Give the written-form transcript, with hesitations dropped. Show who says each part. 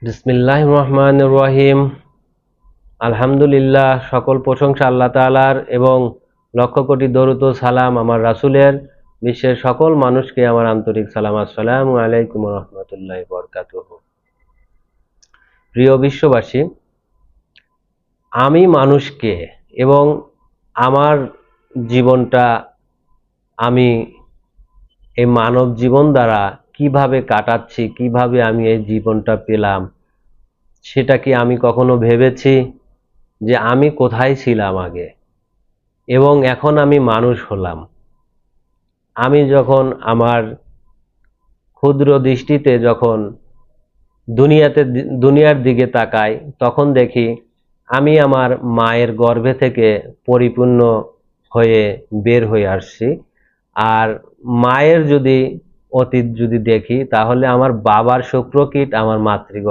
Speaker 1: বিসমিল্লাহির রহমানির রহিম। আলহামদুলিল্লাহ, সকল প্রশংসা আল্লাহ তাআলার এবং লক্ষ কোটি দরুদ ও সালাম আমার রাসূলের। বিশ্বের সকল মানুষকে আমার আন্তরিক সালাম। আসসালামু আলাইকুম ওয়া রাহমাতুল্লাহি ওয়া বারাকাতুহু। প্রিয় বিশ্ববাসী, আমি মানুষকে এবং আমার জীবনটা আমি এই মানব জীবন দ্বারা কিভাবে কাটাচ্ছি, কিভাবে আমি এই জীবনটা পেলাম, সেটা কি আমি কখনো ভেবেছি যে আমি কোথায় ছিলাম আগে এবং এখন আমি মানুষ হলাম? আমি যখন আমার ক্ষুদ্র দৃষ্টিতে যখন দুনিয়ার দিকে তাকাই, তখন দেখি আমি আমার মায়ের গর্ভে থেকে পরিপূর্ণ হয়ে বের হয়ে আসছি। আর মায়ের যদি অতীত যদি দেখি, তাহলে আমার বাবার শুক্রকীট আমার মাতৃগর্ভে